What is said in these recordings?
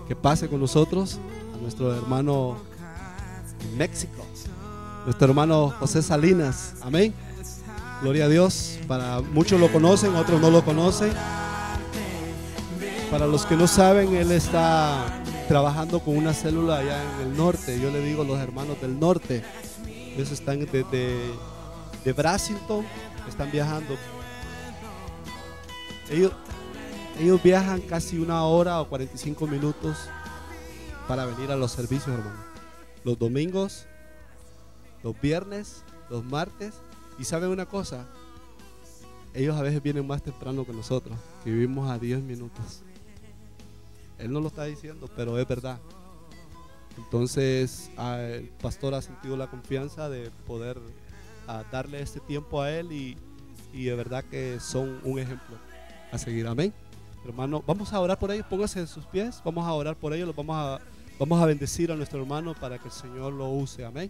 que pase con nosotros a nuestro hermano en México, nuestro hermano José Salinas. Amén. Gloria a Dios. Para muchos lo conocen, otros no lo conocen. Para los que no saben, él está trabajando con una célula allá en el norte. Yo le digo los hermanos del norte. Ellos están de Brasilton, están viajando. Ellos viajan casi 1 hora o 45 minutos para venir a los servicios, hermano. Los domingos, los viernes, los martes. Y saben una cosa, ellos a veces vienen más temprano que nosotros, que vivimos a 10 minutos. Él no lo está diciendo, pero es verdad. Entonces el pastor ha sentido la confianza de poder darle este tiempo a él, y de verdad que son un ejemplo a seguir. Amén. Hermano, vamos a orar por ellos. Pónganse en sus pies, vamos a orar por ellos. Vamos a bendecir a nuestro hermano para que el Señor lo use. Amén.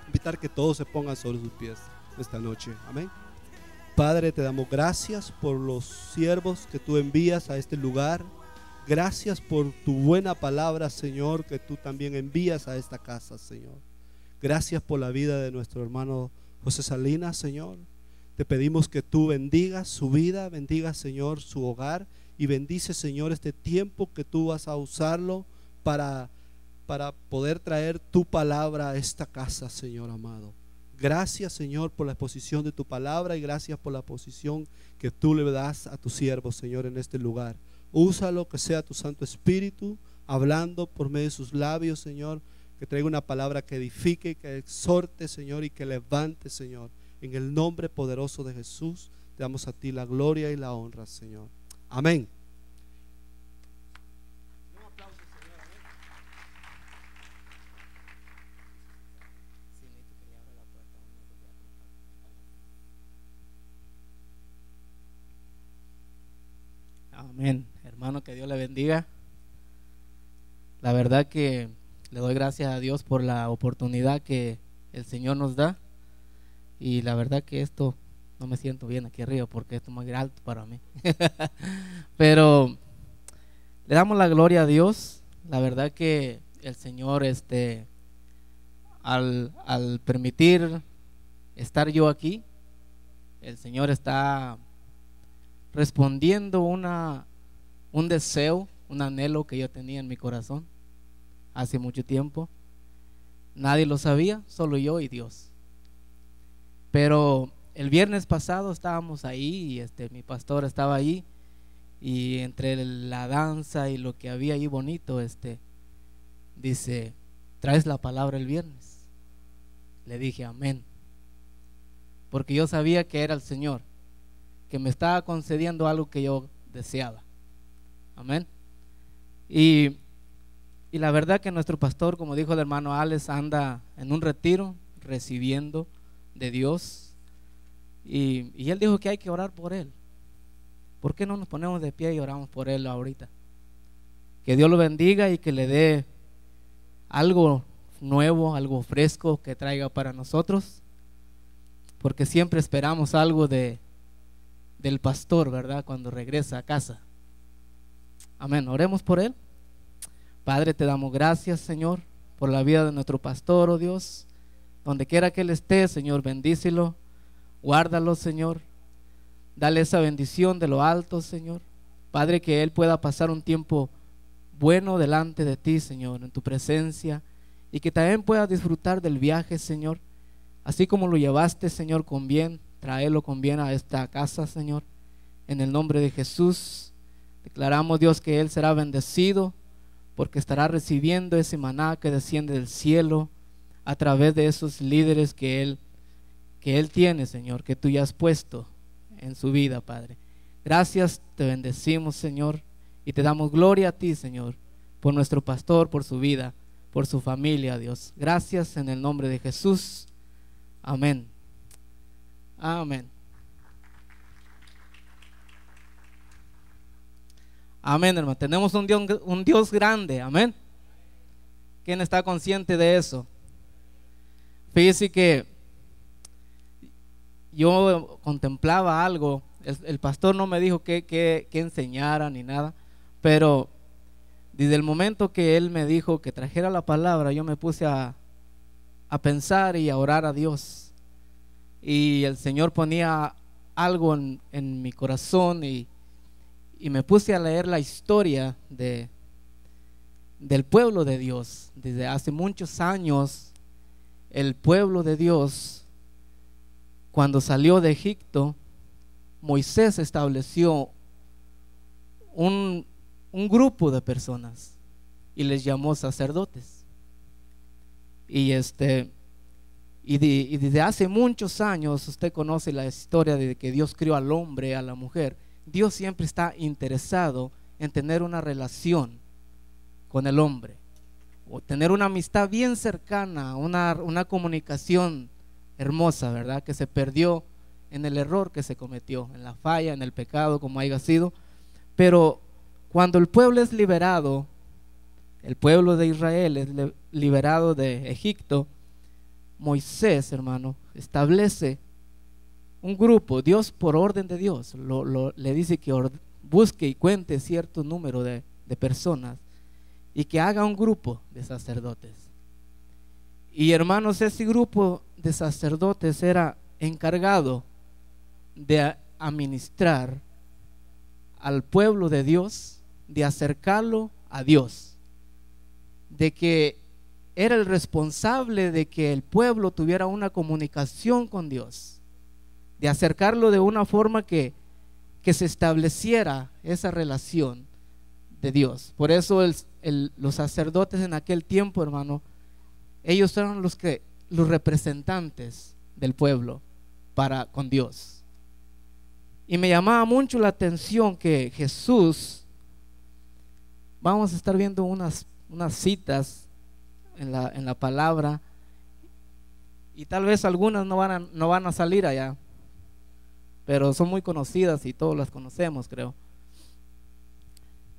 Invitar que todos se pongan sobre sus pies esta noche. Amén. Padre, te damos gracias por los siervos que tú envías a este lugar. Gracias por tu buena palabra, Señor, que tú también envías a esta casa, Señor. Gracias por la vida de nuestro hermano José Salinas, Señor. Te pedimos que tú bendigas su vida, bendiga, Señor, su hogar, y bendice, Señor, este tiempo que tú vas a usarlo para poder traer tu palabra a esta casa, Señor amado. Gracias, Señor, por la exposición de tu palabra, y gracias por la posición que tú le das a tu siervo, Señor, en este lugar. Úsalo, que sea tu Santo Espíritu hablando por medio de sus labios, Señor, que traiga una palabra que edifique, que exhorte, Señor, y que levante, Señor. En el nombre poderoso de Jesús, te damos a ti la gloria y la honra, Señor. Amén. Un aplauso, Señor. Amén. Hermano, que Dios le bendiga. La verdad que le doy gracias a Dios por la oportunidad que el Señor nos da. Y la verdad que esto, no me siento bien aquí arriba porque esto es muy alto para mí. Pero le damos la gloria a Dios. La verdad que el Señor, al permitir estar yo aquí, el Señor está respondiendo un deseo, un anhelo que yo tenía en mi corazón hace mucho tiempo. Nadie lo sabía, solo yo y Dios. Pero el viernes pasado estábamos ahí, y mi pastor estaba ahí, y entre la danza y lo que había ahí bonito, dice: ¿traes la palabra el viernes? Le dije amén, porque yo sabía que era el Señor que me estaba concediendo algo que yo deseaba. Amén. Y la verdad que nuestro pastor, como dijo el hermano Alex, anda en un retiro recibiendo de Dios, y él dijo que hay que orar por él. ¿Por qué no nos ponemos de pie y oramos por él ahorita? Que Dios lo bendiga y que le dé algo nuevo, algo fresco que traiga para nosotros, porque siempre esperamos algo del pastor, ¿verdad? Cuando regresa a casa. Amén. Oremos por él. Padre, te damos gracias, Señor, por la vida de nuestro pastor, oh Dios. Donde quiera que él esté, Señor, bendícelo, guárdalo, Señor. Dale esa bendición de lo alto, Señor. Padre, que él pueda pasar un tiempo bueno delante de ti, Señor, en tu presencia, y que también pueda disfrutar del viaje, Señor. Así como lo llevaste, Señor, con bien, tráelo con bien a esta casa, Señor. En el nombre de Jesús, declaramos, Dios, que él será bendecido, porque estará recibiendo ese maná que desciende del cielo a través de esos líderes que él tiene, Señor, que tú ya has puesto en su vida, Padre. Gracias, te bendecimos, Señor, y te damos gloria a ti, Señor, por nuestro pastor, por su vida, por su familia, Dios. Gracias en el nombre de Jesús. Amén. Amén. Amén, hermano. Tenemos un Dios grande. Amén. ¿Quién está consciente de eso? Fíjese que yo contemplaba algo. El pastor no me dijo que enseñara ni nada, pero Desde el momento que Él me dijo que trajera la palabra, yo me puse a pensar y a orar a Dios. Y el Señor ponía algo en mi corazón y me puse a leer la historia del pueblo de Dios. Desde hace muchos años, el pueblo de Dios, cuando salió de Egipto, Moisés estableció un grupo de personas y les llamó sacerdotes. Y desde hace muchos años, usted conoce la historia de que Dios creó al hombre, a la mujer. Dios siempre está interesado en tener una relación con el hombre, o tener una amistad bien cercana, una comunicación hermosa, ¿verdad? Que se perdió en el error que se cometió, en la falla, en el pecado, como haya sido. Pero cuando el pueblo es liberado, el pueblo de Israel es liberado de Egipto, Moisés, hermano, establece un grupo. Dios, por orden de Dios, le dice que busque y cuente cierto número de personas y que haga un grupo de sacerdotes. Y hermanos, ese grupo de sacerdotes era encargado de administrar al pueblo de Dios, de acercarlo a Dios, de que era el responsable de que el pueblo tuviera una comunicación con Dios, de acercarlo de una forma que se estableciera esa relación de Dios. Por eso los sacerdotes en aquel tiempo, hermano, ellos eran los representantes del pueblo con Dios. Y me llamaba mucho la atención que Jesús, vamos a estar viendo unas citas en la palabra, y tal vez algunas no van a salir allá, pero son muy conocidas y todos las conocemos, creo.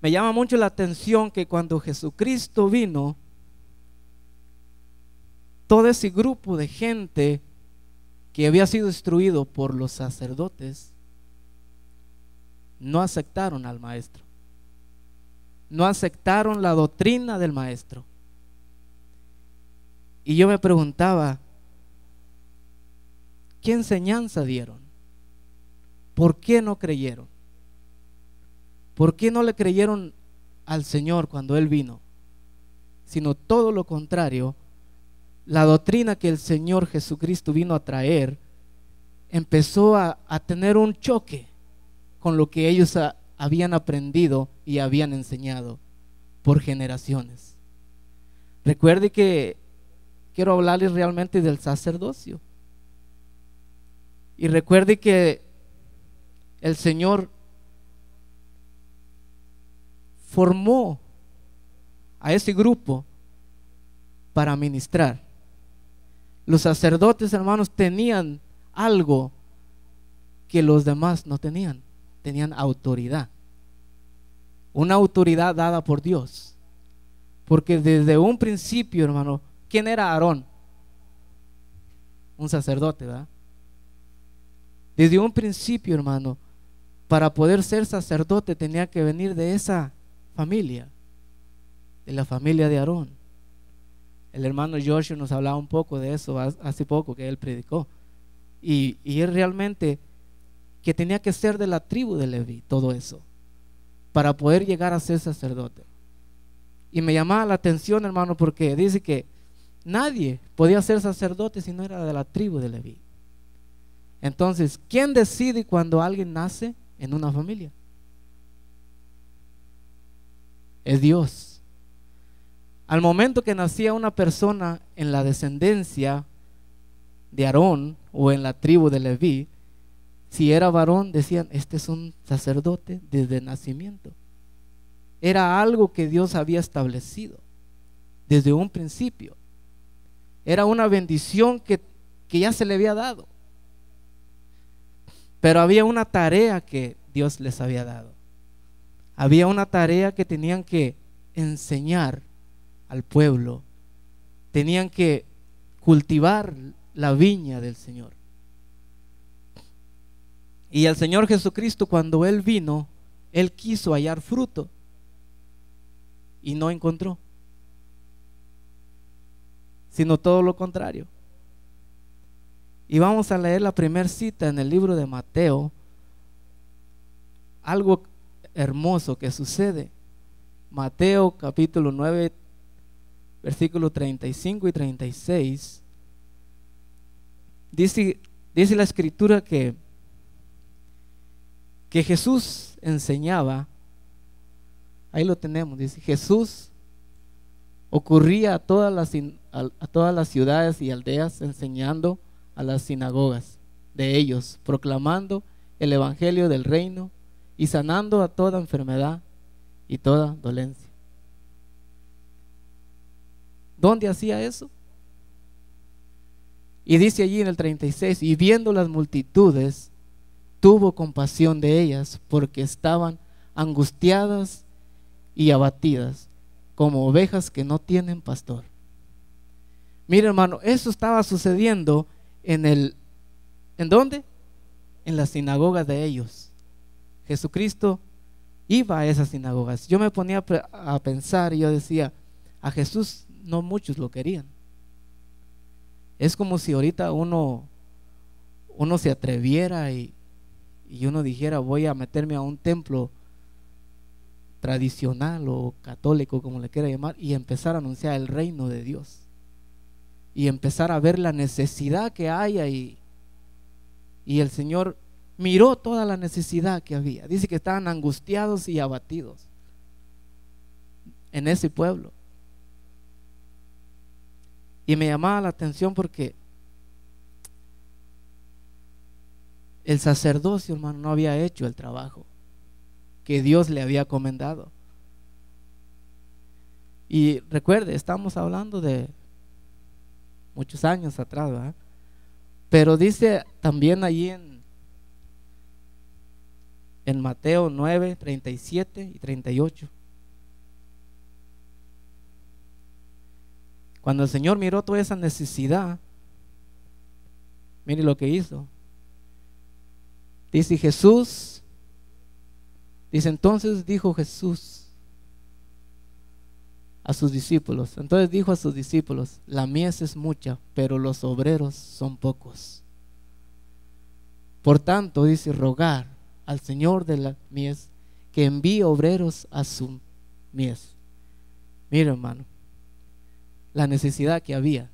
Me llama mucho la atención que cuando Jesucristo vino, todo ese grupo de gente que había sido instruido por los sacerdotes no aceptaron al maestro, no aceptaron la doctrina del maestro. Y yo me preguntaba, ¿qué enseñanza dieron? ¿Por qué no creyeron? ¿Por qué no le creyeron al Señor cuando Él vino? Sino todo lo contrario, la doctrina que el Señor Jesucristo vino a traer empezó a tener un choque con lo que ellos habían aprendido y habían enseñado por generaciones. Recuerde que quiero hablarles realmente del sacerdocio. Y recuerde que el Señor formó a ese grupo para ministrar. Los sacerdotes, hermanos, tenían algo que los demás no tenían. Tenían autoridad, una autoridad dada por Dios. Porque desde un principio, hermano, ¿quién era Aarón? Un sacerdote, ¿verdad? Desde un principio, hermano, para poder ser sacerdote tenía que venir de esa familia, de la familia de Aarón. El hermano Joshua nos hablaba un poco de eso hace poco que él predicó. Y él realmente que tenía que ser de la tribu de Leví, todo eso, para poder llegar a ser sacerdote. Y me llamaba la atención, hermano, porque dice que nadie podía ser sacerdote si no era de la tribu de Leví. Entonces, ¿quién decide cuando alguien nace en una familia? Es Dios. Al momento que nacía una persona en la descendencia de Aarón o en la tribu de Leví, si era varón decían, este es un sacerdote desde nacimiento. Era algo que Dios había establecido desde un principio. Era una bendición que ya se le había dado. Pero había una tarea que Dios les había dado. Había una tarea que tenían que enseñar al pueblo. Tenían que cultivar la viña del Señor. Y el Señor Jesucristo, cuando Él vino, Él quiso hallar fruto. y no encontró, sino todo lo contrario. Y vamos a leer la primera cita en el libro de Mateo, algo hermoso que sucede. Mateo capítulo 9, versículos 35 y 36. Dice la escritura que Jesús enseñaba. Ahí lo tenemos, dice: Jesús ocurría a todas las ciudades y aldeas, enseñando a las sinagogas de ellos, proclamando el evangelio del reino y sanando a toda enfermedad y toda dolencia. ¿Dónde hacía eso? Y dice allí en el 36: y viendo las multitudes, tuvo compasión de ellas, porque estaban angustiadas y abatidas, como ovejas que no tienen pastor. Mira, hermano, eso estaba sucediendo ¿en dónde? En las sinagogas de ellos. Jesucristo iba a esas sinagogas. Yo me ponía a pensar y yo decía: a Jesús no muchos lo querían. Es como si ahorita uno se atreviera y uno dijera: voy a meterme a un templo tradicional o católico, como le quiera llamar, y empezar a anunciar el reino de Dios, y empezar a ver la necesidad que hay ahí. Y el Señor miró toda la necesidad que había. Dice que estaban angustiados y abatidos en ese pueblo. Y me llamaba la atención porque el sacerdocio, hermano, no había hecho el trabajo que Dios le había comendado. Y recuerde, estamos hablando de muchos años atrás, ¿verdad? Pero dice también allí en Mateo 9, 37 y 38. Cuando el Señor miró toda esa necesidad, mire lo que hizo. Dice Jesús, dice: entonces dijo Jesús a sus discípulos. Entonces dijo a sus discípulos: la mies es mucha, pero los obreros son pocos. Por tanto, dice, rogar al Señor de la mies que envíe obreros a su mies. Mira, hermano, la necesidad que había.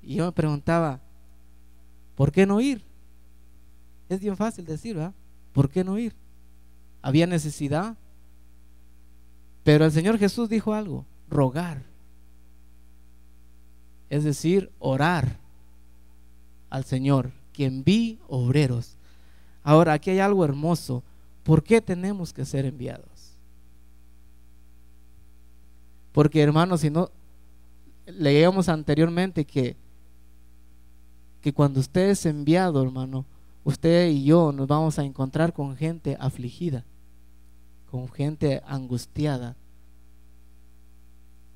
Y yo me preguntaba: ¿por qué no ir? Es bien fácil decir, ¿verdad? ¿Por qué no ir? Había necesidad. Pero el Señor Jesús dijo algo: rogar. Es decir, orar al Señor que envíe obreros. Ahora, aquí hay algo hermoso. ¿Por qué tenemos que ser enviados? Porque, hermanos, si no, leíamos anteriormente que cuando usted es enviado, hermano, usted y yo nos vamos a encontrar con gente afligida, con gente angustiada.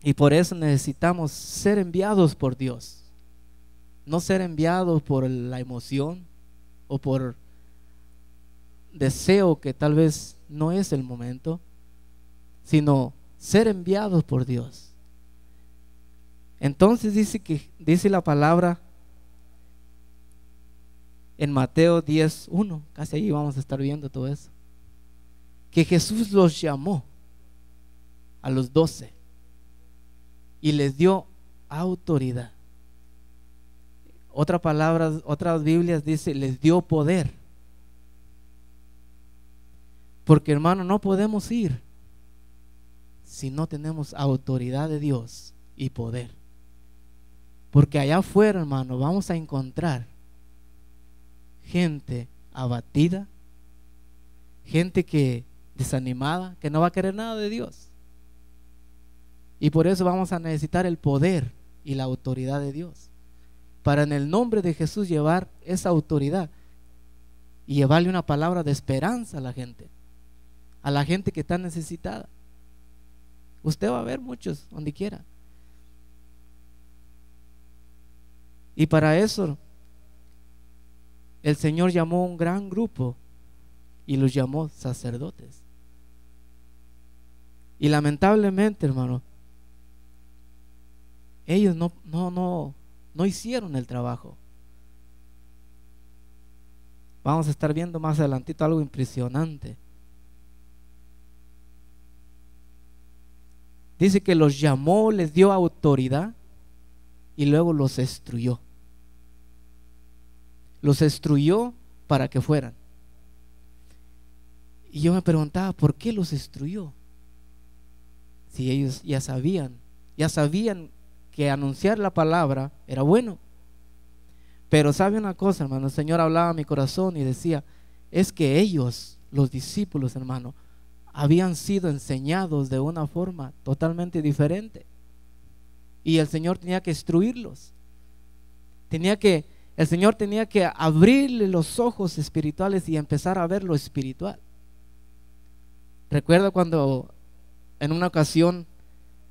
Y por eso necesitamos ser enviados por Dios. No ser enviados por la emoción o por deseo que tal vez no es el momento, sino ser enviados por Dios. Entonces dice la palabra en Mateo 10:1, casi ahí vamos a estar viendo todo eso, que Jesús los llamó a los 12 y les dio autoridad. Otras Biblias dice les dio poder. Porque, hermano, no podemos ir si no tenemos autoridad de Dios y poder. Porque allá afuera, hermano, vamos a encontrar gente abatida, gente que desanimada, que no va a querer nada de Dios. Y por eso vamos a necesitar el poder y la autoridad de Dios, para en el nombre de Jesús llevar esa autoridad y llevarle una palabra de esperanza a la gente que está necesitada. Usted va a ver muchos donde quiera. Y para eso el Señor llamó un gran grupo y los llamó sacerdotes. Y lamentablemente, hermano, ellos no hicieron el trabajo. Vamos a estar viendo más adelantito algo impresionante. Dice que los llamó, les dio autoridad y luego los destruyó. Los destruyó para que fueran. Y yo me preguntaba, ¿por qué los destruyó? Si ellos ya sabían que anunciar la palabra era bueno. Pero sabe una cosa, hermano, el Señor hablaba a mi corazón y decía, es que ellos, los discípulos, hermano, habían sido enseñados de una forma totalmente diferente. Y el Señor tenía que instruirlos. El Señor tenía que abrirle los ojos espirituales y empezar a ver lo espiritual. Recuerdo cuando en una ocasión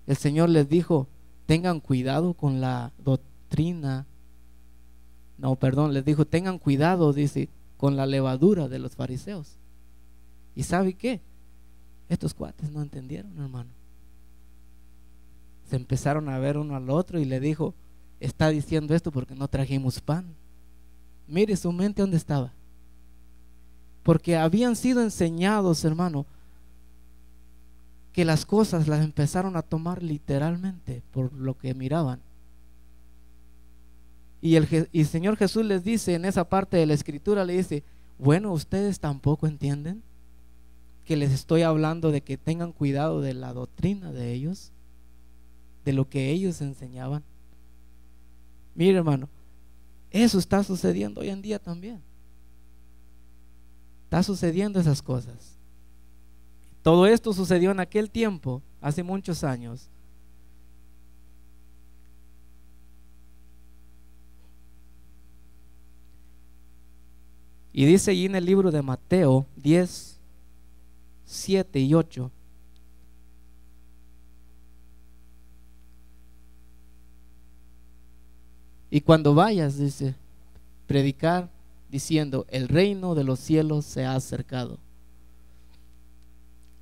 el Señor les dijo, tengan cuidado con la doctrina. Les dijo, tengan cuidado, dice, con la levadura de los fariseos. ¿Y sabe qué? Estos cuates no entendieron, hermano. Se empezaron a ver uno al otro y le dijo, está diciendo esto porque no trajimos pan. Mire su mente dónde estaba. Porque habían sido enseñados, hermano, que las cosas las empezaron a tomar literalmente por lo que miraban. Y el Señor Jesús les dice en esa parte de la escritura, le dice, bueno, ustedes tampoco entienden que les estoy hablando de que tengan cuidado de la doctrina de ellos, de lo que ellos enseñaban. Mire, hermano, eso está sucediendo hoy en día también. Está sucediendo esas cosas. Todo esto sucedió en aquel tiempo, hace muchos años. Y dice allí en el libro de Mateo 10, 7 y 8. Y cuando vayas, dice, predicar diciendo, el reino de los cielos se ha acercado.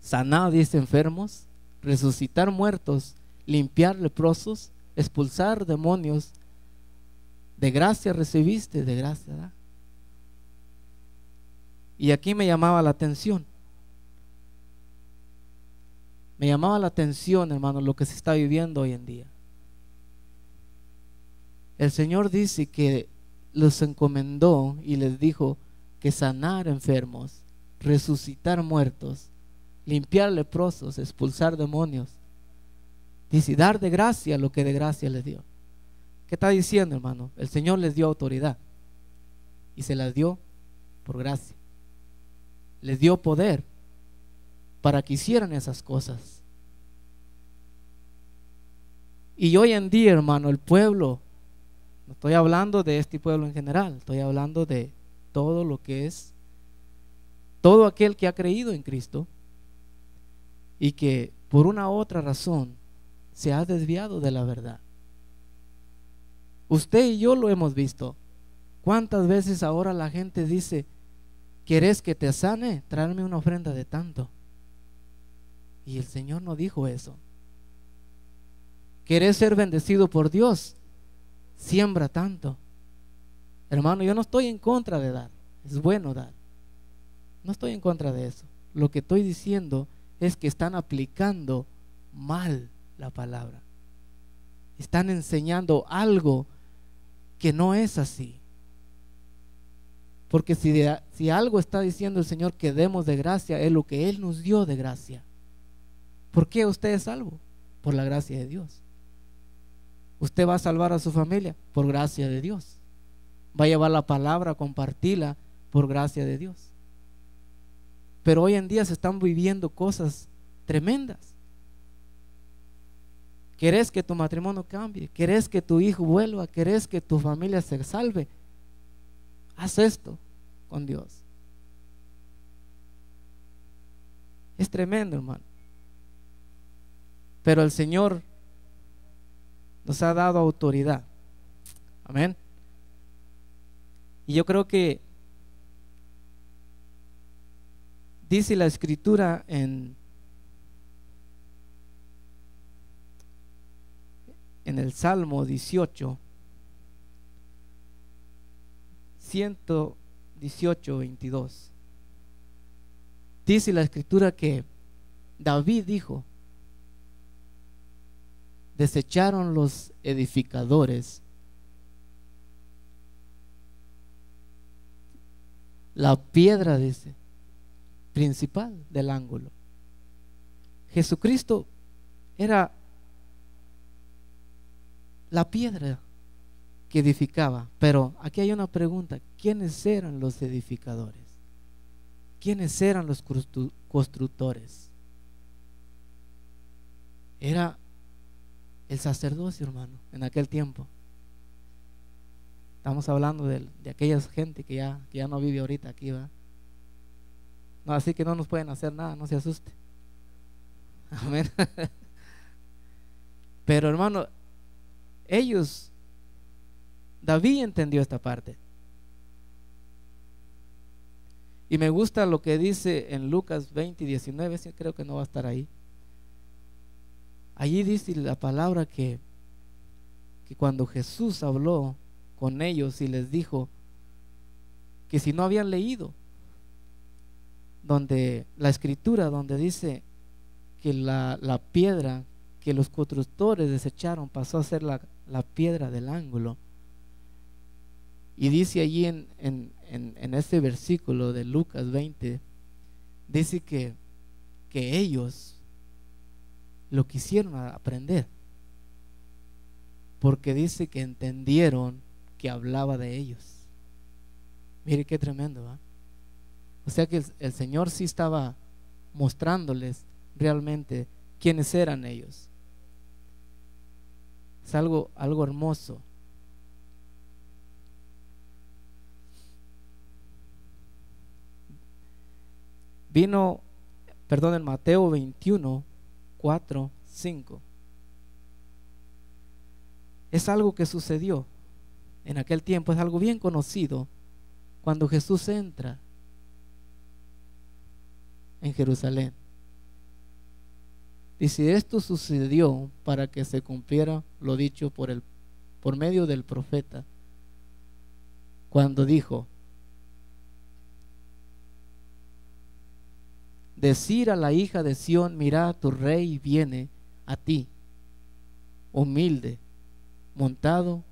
Sanar, dice, enfermos, resucitar muertos, limpiar leprosos, expulsar demonios. De gracia recibiste, de gracia da. Y aquí me llamaba la atención. Me llamaba la atención, hermano, lo que se está viviendo hoy en día. El Señor dice que los encomendó y les dijo que sanar enfermos, resucitar muertos, limpiar leprosos, expulsar demonios. Dice, dar de gracia lo que de gracia les dio. ¿Qué está diciendo, hermano? El Señor les dio autoridad y se las dio por gracia. Les dio poder para que hicieran esas cosas. Y hoy en día, hermano, el pueblo, no estoy hablando de este pueblo en general, estoy hablando de todo lo que es, todo aquel que ha creído en Cristo y que por una u otra razón se ha desviado de la verdad. Usted y yo lo hemos visto. ¿Cuántas veces ahora la gente dice, ¿quieres que te sane? Tráeme una ofrenda de tanto. Y el Señor no dijo eso. ¿Quieres ser bendecido por Dios? Siembra tanto. Hermano, yo no estoy en contra de dar. Es bueno dar. No estoy en contra de eso. Lo que estoy diciendo es que están aplicando mal la palabra. Están enseñando algo que no es así. Porque si algo está diciendo el Señor que demos de gracia, es lo que Él nos dio de gracia. ¿Por qué usted es salvo? Por la gracia de Dios. Usted va a salvar a su familia por gracia de Dios. Va a llevar la palabra, compartirla por gracia de Dios. Pero hoy en día se están viviendo cosas tremendas. ¿Querés que tu matrimonio cambie? ¿Querés que tu hijo vuelva? ¿Querés que tu familia se salve? Haz esto con Dios. Es tremendo, hermano. Pero el Señor nos ha dado autoridad. Amén. Y yo creo que dice la escritura en en el Salmo 18, 118, 22. Dice la escritura que David dijo: desecharon los edificadores la piedra, dice, principal del ángulo. Jesucristo era la piedra que edificaba. Pero aquí hay una pregunta: ¿quiénes eran los edificadores? ¿Quiénes eran los constructores? Era el sacerdocio, hermano, en aquel tiempo. Estamos hablando de aquella gente que ya no vive ahorita aquí, ¿va? No, así que no nos pueden hacer nada, no se asuste. Amén. Pero hermano, David entendió esta parte. Y me gusta lo que dice en Lucas 20 y 19, creo que no va a estar ahí. Allí dice la palabra que cuando Jesús habló con ellos y les dijo que si no habían leído donde la escritura donde dice que la piedra que los constructores desecharon pasó a ser la piedra del ángulo. Y dice allí en este versículo de Lucas 20, dice que ellos lo quisieron aprender, porque dice que entendieron que hablaba de ellos. Mire qué tremendo, ¿va? O sea que el Señor sí estaba mostrándoles realmente quiénes eran ellos. Es algo hermoso. En Mateo 21, 4, 5. Es algo que sucedió en aquel tiempo, es algo bien conocido. Cuando Jesús entra en Jerusalén, dice: esto sucedió para que se cumpliera lo dicho por medio del profeta, cuando dijo: decir a la hija de Sión, mira, tu rey viene a ti, humilde, montado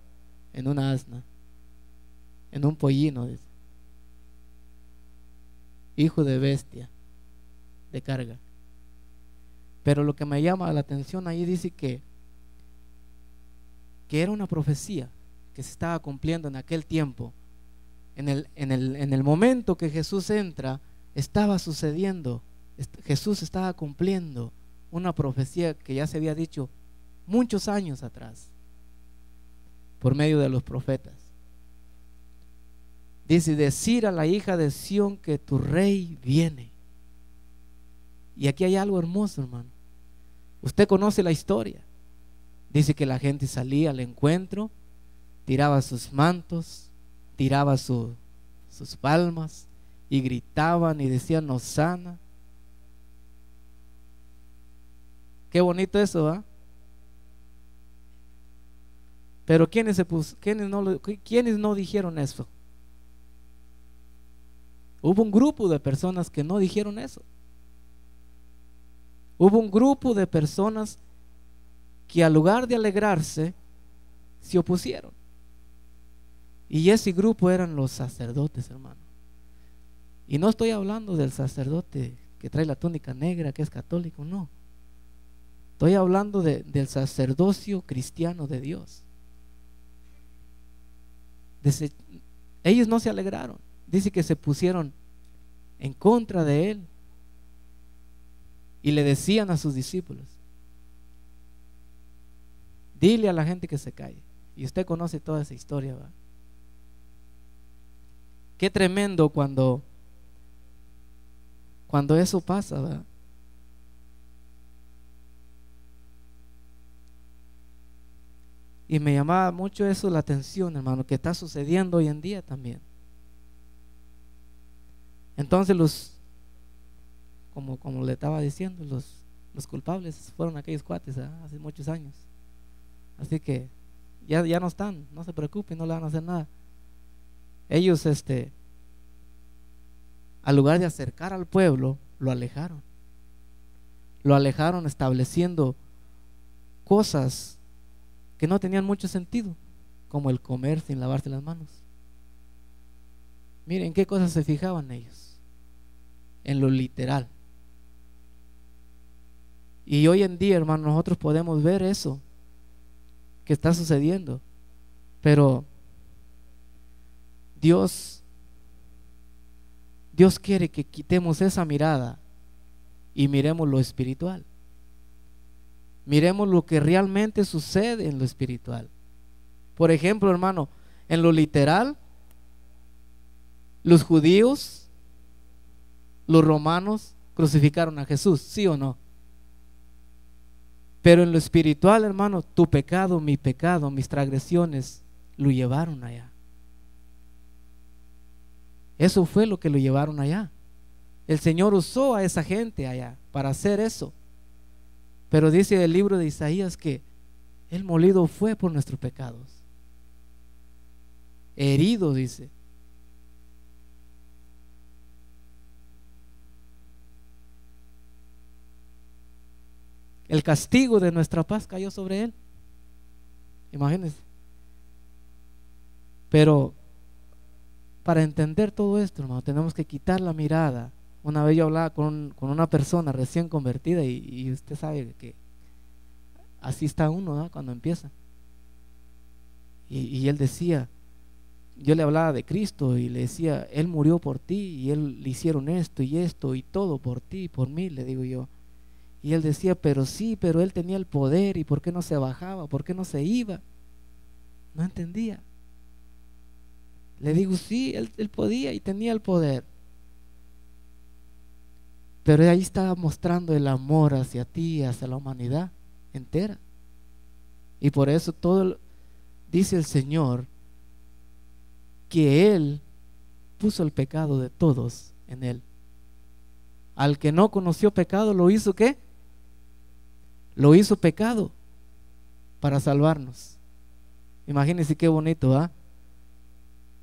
en una asna, en un pollino, dice, hijo de bestia, de carga. Pero lo que me llama la atención ahí dice que era una profecía que se estaba cumpliendo en aquel tiempo. En el momento que Jesús entra, estaba sucediendo. Jesús estaba cumpliendo una profecía que ya se había dicho muchos años atrás por medio de los profetas. Dice: decir a la hija de Sión que tu rey viene. Y aquí hay algo hermoso, hermano. Usted conoce la historia. Dice que la gente salía al encuentro, tiraba sus mantos, tiraba sus palmas y gritaban y decían: Hosana. Qué bonito eso, ¿va? Pero ¿quiénes no dijeron eso? Hubo un grupo de personas que no dijeron eso. Hubo un grupo de personas que al lugar de alegrarse se opusieron. Y ese grupo eran los sacerdotes, hermano. Y no estoy hablando del sacerdote que trae la túnica negra, que es católico, no. Estoy hablando del sacerdocio cristiano de Dios. Ellos no se alegraron. Dice que se pusieron en contra de él y le decían a sus discípulos: dile a la gente que se calle. Y usted conoce toda esa historia, ¿va? Qué tremendo cuando eso pasa, ¿va? Y me llamaba mucho eso la atención, hermano, que está sucediendo hoy en día también. Entonces como le estaba diciendo, los culpables fueron aquellos cuates, hace muchos años. Así que ya no están, no se preocupen, no le van a hacer nada. Ellos al lugar de acercar al pueblo, lo alejaron. Lo alejaron estableciendo cosas que no tenían mucho sentido, como el comer sin lavarse las manos. Miren qué cosas se fijaban ellos, en lo literal. Y hoy en día, hermano, nosotros podemos ver eso que está sucediendo, pero Dios quiere que quitemos esa mirada y miremos lo espiritual. Miremos lo que realmente sucede en lo espiritual. Por ejemplo, hermano, en lo literal, los judíos, los romanos crucificaron a Jesús, ¿sí o no? Pero en lo espiritual, hermano, tu pecado, mis transgresiones lo llevaron allá. Eso fue lo que lo llevaron allá. El Señor usó a esa gente allá para hacer eso. Pero dice el libro de Isaías que Él molido fue por nuestros pecados, herido, dice. El castigo de nuestra paz cayó sobre Él. Imagínense. Pero para entender todo esto, hermano, tenemos que quitar la mirada. Una vez yo hablaba con una persona recién convertida y usted sabe que así está uno, ¿no?, cuando empieza. Y él decía, yo le hablaba de Cristo y le decía, Él murió por ti y Él le hicieron esto y todo por ti, por mí, le digo yo. Y él decía, pero sí, pero Él tenía el poder, y ¿por qué no se bajaba? ¿Por qué no se iba? No entendía. Le digo, sí, él podía y tenía el poder, pero ahí estaba mostrando el amor hacia ti, hacia la humanidad entera. Y por eso dice el Señor que Él puso el pecado de todos en Él. Al que no conoció pecado, ¿lo hizo qué? Lo hizo pecado para salvarnos. Imagínense qué bonito, ¿ah?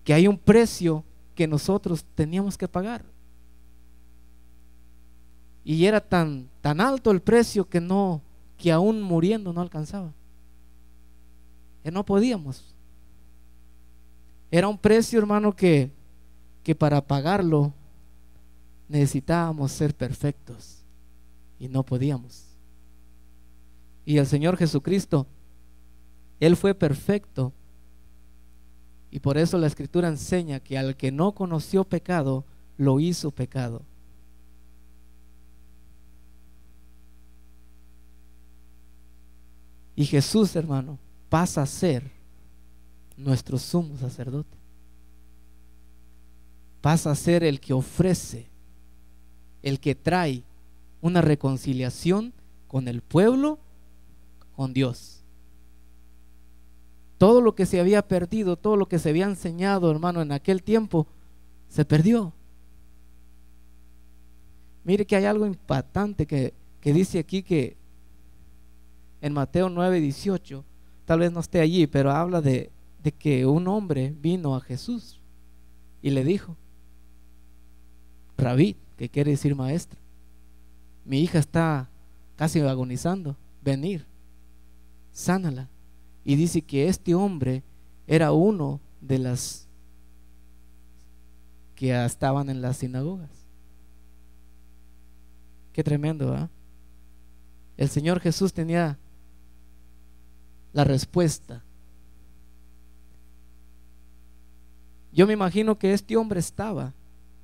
Que hay un precio que nosotros teníamos que pagar. Y era tan alto el precio que aún muriendo no alcanzaba. Que no podíamos. Era un precio, hermano, que para pagarlo necesitábamos ser perfectos y no podíamos. Y el Señor Jesucristo, Él fue perfecto, y por eso la Escritura enseña que al que no conoció pecado, lo hizo pecado. Y Jesús, hermano, pasa a ser nuestro sumo sacerdote. Pasa a ser el que ofrece, el que trae una reconciliación con el pueblo, con Dios. Todo lo que se había perdido, todo lo que se había enseñado, hermano, en aquel tiempo, se perdió. Mire que hay algo impactante que dice aquí, que en Mateo 9:18, tal vez no esté allí, pero habla de que un hombre vino a Jesús y le dijo, Rabí, que quiere decir maestro, mi hija está casi agonizando, venir, sánala. Y dice que este hombre era uno de las que estaban en las sinagogas. Qué tremendo, ¿eh? El Señor Jesús tenía la respuesta. Yo me imagino que este hombre estaba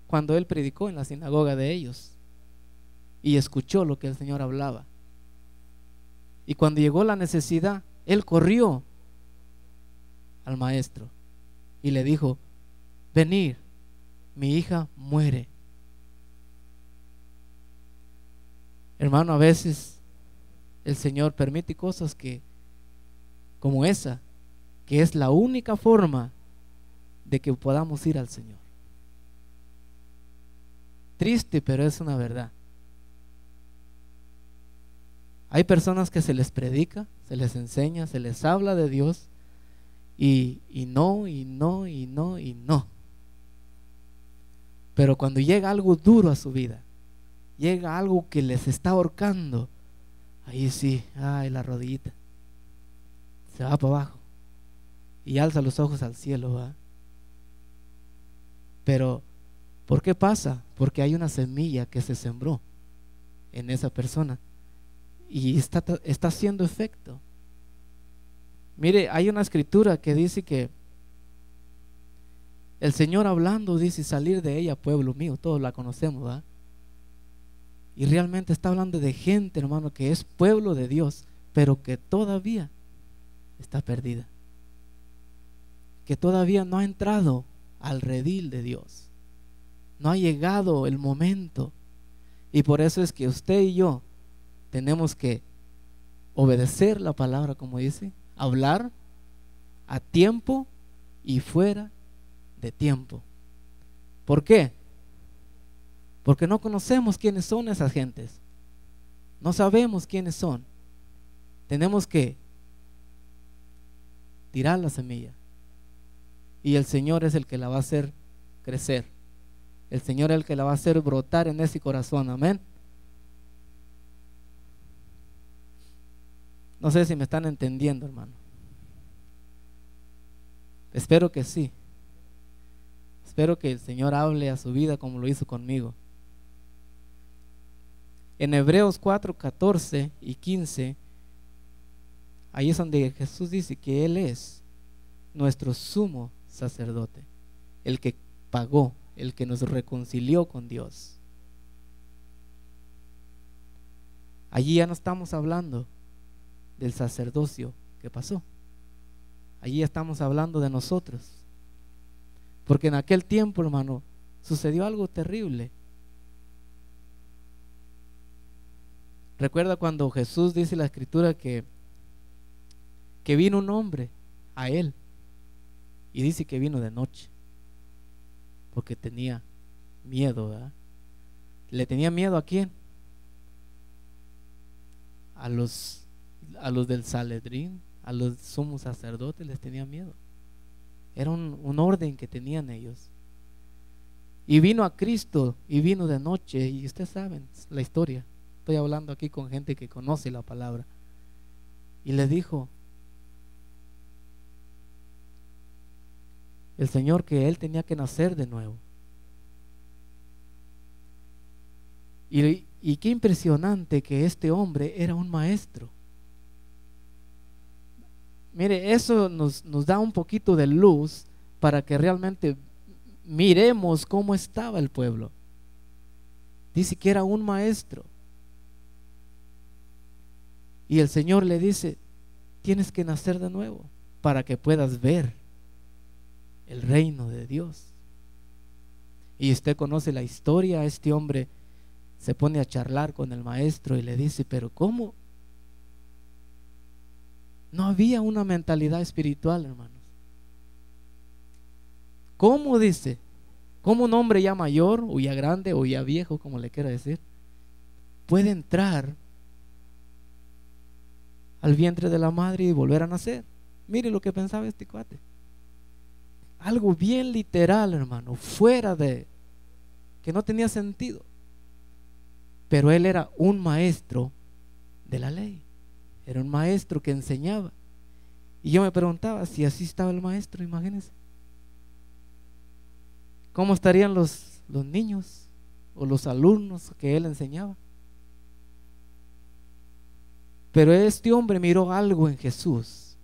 cuando Él predicó en la sinagoga de ellos y escuchó lo que el Señor hablaba. Y cuando llegó la necesidad, Él corrió al maestro y le dijo, venid, mi hija muere. Hermano, a veces el Señor permite cosas como esa, que es la única forma de que podamos ir al Señor. Triste, pero es una verdad. Hay personas que se les predica, se les enseña, se les habla de Dios y no, y no, y no, y no. Pero cuando llega algo duro a su vida, llega algo que les está ahorcando, ahí sí, ay, la rodillita se va para abajo y alza los ojos al cielo, ¿va? Pero ¿por qué pasa? Porque hay una semilla que se sembró en esa persona y está haciendo efecto. Mire, hay una escritura que dice que el Señor hablando dice: salir de ella, pueblo mío. Todos la conocemos, ¿verdad? Y realmente está hablando de gente, hermano, que es pueblo de Dios, pero que todavía está perdida, que todavía no ha entrado al redil de Dios, no ha llegado el momento. Y por eso es que usted y yo tenemos que obedecer la palabra, como dice, hablar a tiempo y fuera de tiempo. ¿Por qué? Porque no conocemos quiénes son esas gentes, no sabemos quiénes son. Tenemos que tirar la semilla y el Señor es el que la va a hacer crecer. El Señor es el que la va a hacer brotar en ese corazón. Amén. No sé si me están entendiendo, hermano. Espero que sí. Espero que el Señor hable a su vida como lo hizo conmigo. En Hebreos 4, 14 y 15, ahí es donde Jesús dice que Él es nuestro sumo sacerdote, el que pagó, el que nos reconcilió con Dios. Allí ya no estamos hablando del sacerdocio que pasó, allí ya estamos hablando de nosotros, porque en aquel tiempo, hermano, sucedió algo terrible. Recuerda cuando Jesús dice en la escritura que vino un hombre a él y dice que vino de noche porque tenía miedo, ¿verdad? ¿Le tenía miedo a quién? A los del Sanedrín, a los sumos sacerdotes les tenía miedo. Era un orden que tenían ellos. Y vino a Cristo y vino de noche, y ustedes saben la historia. Estoy hablando aquí con gente que conoce la palabra. Y le dijo el Señor que él tenía que nacer de nuevo. Y qué impresionante que este hombre era un maestro. Mire, eso nos da un poquito de luz para que realmente miremos cómo estaba el pueblo. Dice que era un maestro. Y el Señor le dice: tienes que nacer de nuevo para que puedas ver el reino de Dios. Y usted conoce la historia. Este hombre se pone a charlar con el maestro y le dice: pero ¿cómo? No había una mentalidad espiritual, hermanos. ¿Cómo? Dice, ¿cómo un hombre ya mayor o ya grande o ya viejo, como le quiera decir, puede entrar al vientre de la madre y volver a nacer? Mire lo que pensaba este cuate. Algo bien literal, hermano, fuera de, que no tenía sentido. Pero él era un maestro de la ley, era un maestro que enseñaba. Y yo me preguntaba, si así estaba el maestro, imagínense, ¿cómo estarían los niños o los alumnos que él enseñaba? Pero este hombre miró algo en Jesús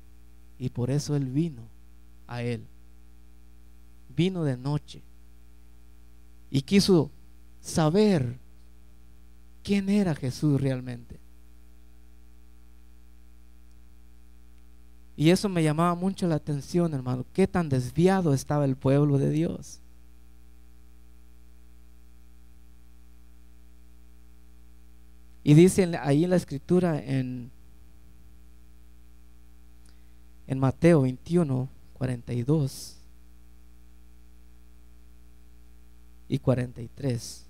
y por eso él vino a él. Vino de noche y quiso saber quién era Jesús realmente. Y eso me llamaba mucho la atención, hermano, qué tan desviado estaba el pueblo de Dios. Y dice ahí en la escritura en Mateo 21, 42 y 43.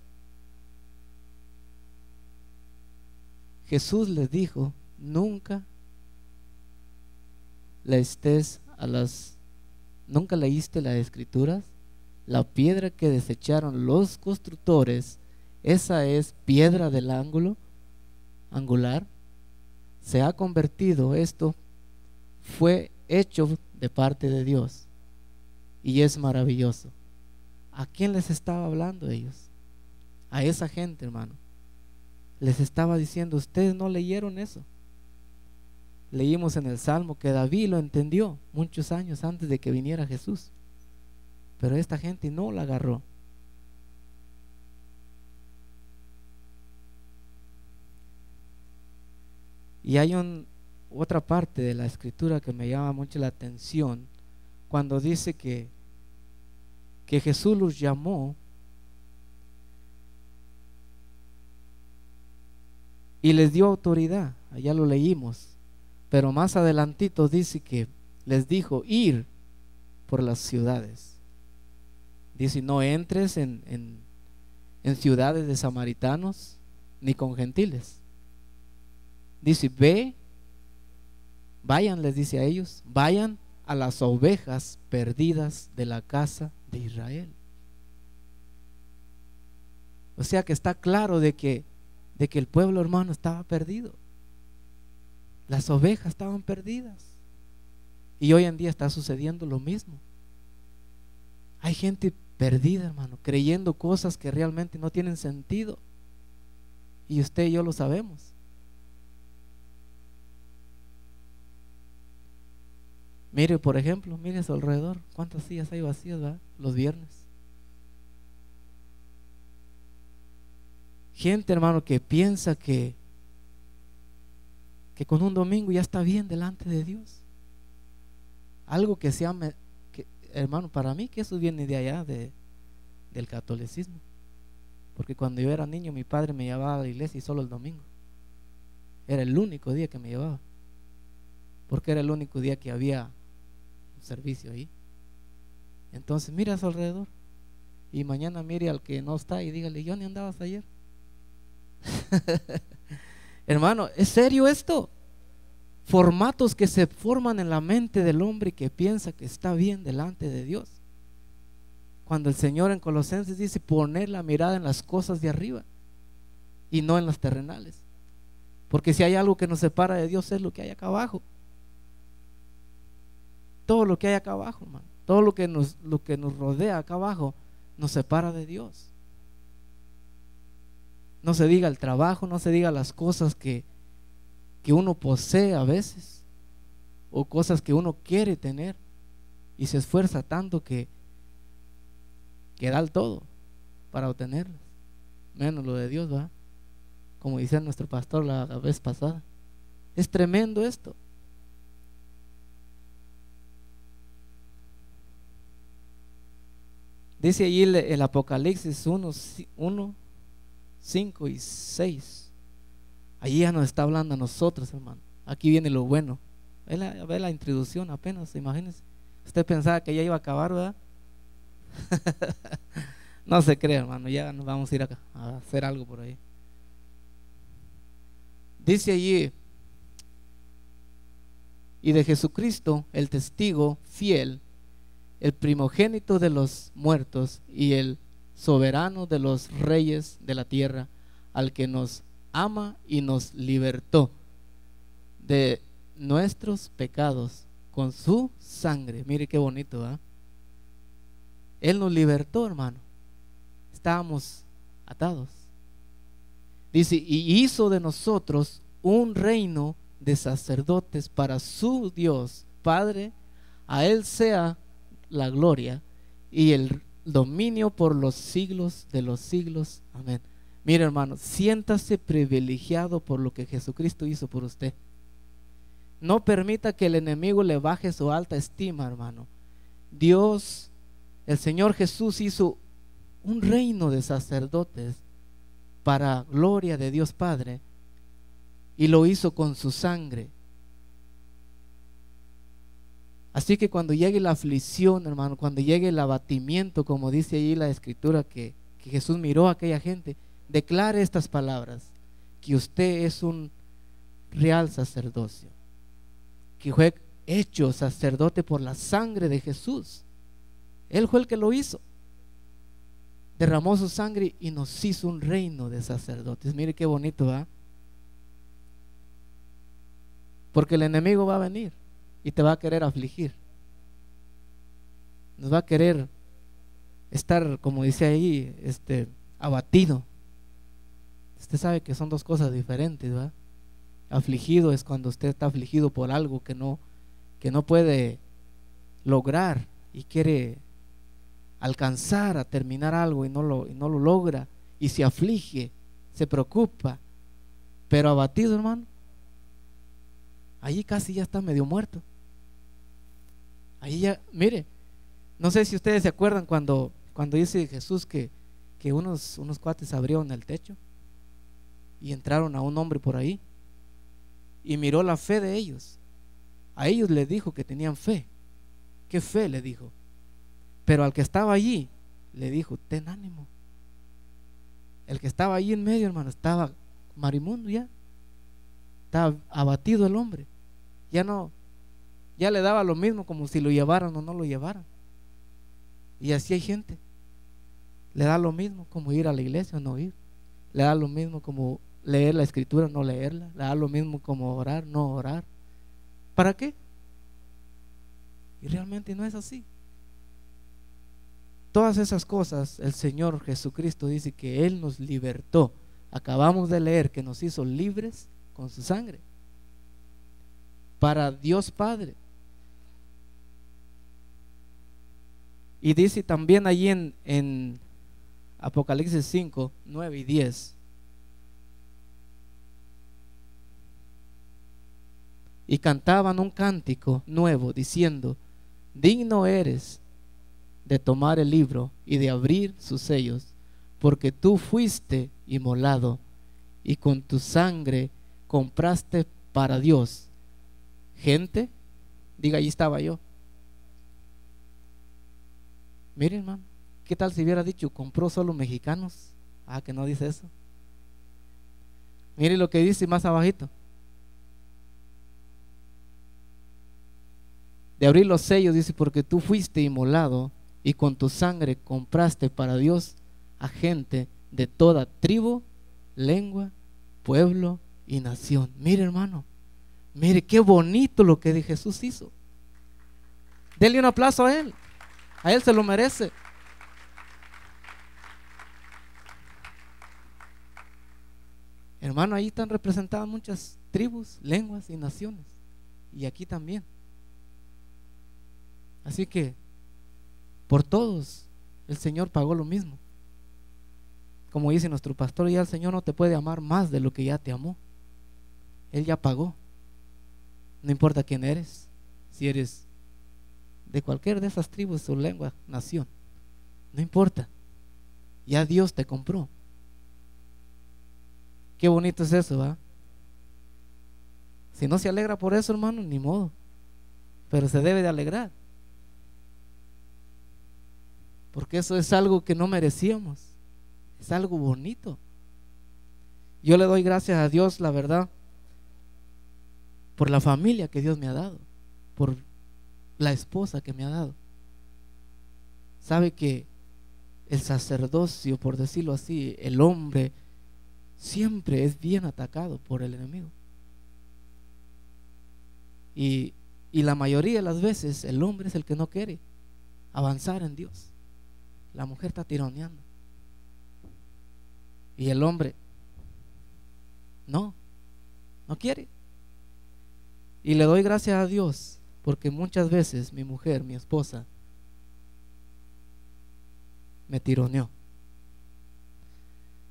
Jesús les dijo: nunca nunca leíste las escrituras, la piedra que desecharon los constructores, esa es piedra del angular, se ha convertido, esto fue hecho de parte de Dios y es maravilloso. ¿A quién les estaba hablando ellos? A esa gente, hermano. Les estaba diciendo: ustedes no leyeron eso. Leímos en el Salmo que David lo entendió muchos años antes de que viniera Jesús, pero esta gente no la agarró. Y hay otra parte de la escritura que me llama mucho la atención, cuando dice que Jesús los llamó y les dio autoridad. Allá lo leímos, pero más adelantito dice que les dijo ir por las ciudades. Dice: no entres en ciudades de samaritanos ni con gentiles. Dice: vayan, les dice a ellos, vayan a las ovejas perdidas de la casa de Israel. O sea que está claro de que el pueblo, hermano, estaba perdido. Las ovejas estaban perdidas. Y hoy en día está sucediendo lo mismo. Hay gente perdida, hermano, creyendo cosas que realmente no tienen sentido. Y usted y yo lo sabemos. Mire, por ejemplo, mire a su alrededor, cuántas sillas hay vacías, ¿verdad? Los viernes. Gente, hermano, que piensa que con un domingo ya está bien delante de Dios. Algo que se llama, hermano, para mí que eso viene de allá del catolicismo. Porque cuando yo era niño, mi padre me llevaba a la iglesia y solo el domingo. Era el único día que me llevaba, porque era el único día que había un servicio ahí. Entonces mira a su alrededor y mañana mire al que no está y dígale: ¿y dónde andabas ayer? Hermano, ¿es serio esto? Formatos que se forman en la mente del hombre que piensa que está bien delante de Dios, cuando el Señor en Colosenses dice poner la mirada en las cosas de arriba y no en las terrenales, porque si hay algo que nos separa de Dios es lo que hay acá abajo. Todo lo que hay acá abajo, hermano, todo lo que nos rodea acá abajo nos separa de Dios. No se diga el trabajo, no se diga las cosas que uno posee a veces, o cosas que uno quiere tener y se esfuerza tanto que da el todo para obtenerlas, menos lo de Dios, ¿verdad? Como dice nuestro pastor la vez pasada. Es tremendo esto. Dice allí el Apocalipsis 1, 5 y 6. Allí ya nos está hablando a nosotros, hermano. Aquí viene lo bueno. Ve la introducción apenas, imagínense. Usted pensaba que ya iba a acabar, ¿verdad? No se cree, hermano, ya nos vamos a ir a hacer algo por ahí. Dice allí: y de Jesucristo, el testigo fiel, el primogénito de los muertos y el soberano de los reyes de la tierra, al que nos ama y nos libertó de nuestros pecados con su sangre. Mire qué bonito, ¿verdad? Él nos libertó, hermano. Estábamos atados. Dice: y hizo de nosotros un reino de sacerdotes para su Dios Padre. A Él sea la gloria y el dominio por los siglos de los siglos. Amén. Mire, hermano, siéntase privilegiado por lo que Jesucristo hizo por usted. No permita que el enemigo le baje su alta estima, hermano. Dios, el Señor Jesús, hizo un reino de sacerdotes para gloria de Dios Padre, y lo hizo con su sangre. Así que cuando llegue la aflicción, hermano, cuando llegue el abatimiento, como dice allí la escritura, que Jesús miró a aquella gente, declare estas palabras: que usted es un real sacerdocio, que fue hecho sacerdote por la sangre de Jesús. Él fue el que lo hizo. Derramó su sangre y nos hizo un reino de sacerdotes. Mire qué bonito, ¿va? Porque el enemigo va a venir y te va a querer afligir. Nos va a querer estar, como dice ahí, abatido. Usted sabe que son dos cosas diferentes, ¿va? Afligido es cuando usted está afligido por algo que no puede lograr y quiere alcanzar a terminar algo y no lo logra y se aflige, se preocupa. Pero abatido, hermano, allí casi ya está medio muerto. Ahí ya, mire, no sé si ustedes se acuerdan cuando dice Jesús que unos cuates abrieron el techo y entraron a un hombre por ahí y miró la fe de ellos. A ellos les dijo que tenían fe. ¿Qué fe? Le dijo. Pero al que estaba allí le dijo: ten ánimo. El que estaba allí en medio, hermano, estaba marimundo ya. Estaba abatido el hombre. Ya le daba lo mismo como si lo llevaran o no lo llevaran. Y así hay gente. Le da lo mismo como ir a la iglesia o no ir. Le da lo mismo como leer la escritura o no leerla. Le da lo mismo como orar, no orar. ¿Para qué? Y realmente no es así. Todas esas cosas el Señor Jesucristo dice que Él nos libertó. Acabamos de leer que nos hizo libres con su sangre para Dios Padre. Y dice también allí en Apocalipsis 5, 9 y 10: y cantaban un cántico nuevo diciendo: digno eres de tomar el libro y de abrir sus sellos, porque tú fuiste inmolado y con tu sangre compraste para Dios gente. Diga, allí estaba yo. Miren, hermano, ¿qué tal si hubiera dicho compró solo mexicanos? Ah, que no dice eso. Mire lo que dice más abajito: de abrir los sellos, dice, porque tú fuiste inmolado y con tu sangre compraste para Dios a gente de toda tribu, lengua, pueblo y nación. Mire, hermano, mire qué bonito lo que Jesús hizo. Denle un aplauso a Él se lo merece. Hermano, ahí están representadas muchas tribus, lenguas y naciones, y aquí también. Así que por todos el Señor pagó lo mismo. Como dice nuestro pastor, ya el Señor no te puede amar más de lo que ya te amó. Él ya pagó. No importa quién eres, si eres de cualquier de esas tribus o lengua, nación, no importa, ya Dios te compró. Qué bonito es eso, ¿va? Si no se alegra por eso, hermano, ni modo, pero se debe de alegrar, porque eso es algo que no merecíamos, es algo bonito. Yo le doy gracias a Dios, la verdad, por la familia que Dios me ha dado, por la esposa que me ha dado. Sabe que el sacerdocio, por decirlo así, el hombre siempre es bien atacado por el enemigo, y la mayoría de las veces el hombre es el que no quiere avanzar en Dios. La mujer está tironeando y el hombre no quiere. Y le doy gracias a Dios porque muchas veces mi mujer, mi esposa, me tironeó.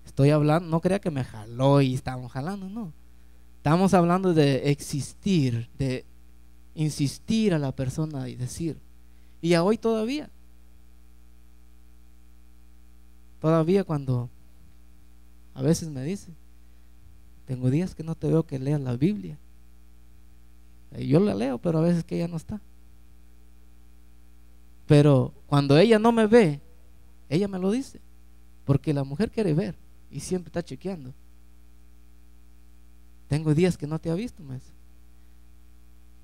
Estoy hablando, no crea que me jaló y estábamos jalando, no. Estamos hablando de existir, de insistir a la persona y decir. Y a hoy todavía cuando a veces me dice: tengo días que no te veo que leas la Biblia. Y yo la leo, pero a veces que ella no está. Pero cuando ella no me ve, ella me lo dice, porque la mujer quiere ver y siempre está chequeando. tengo días que no te ha visto, me dice.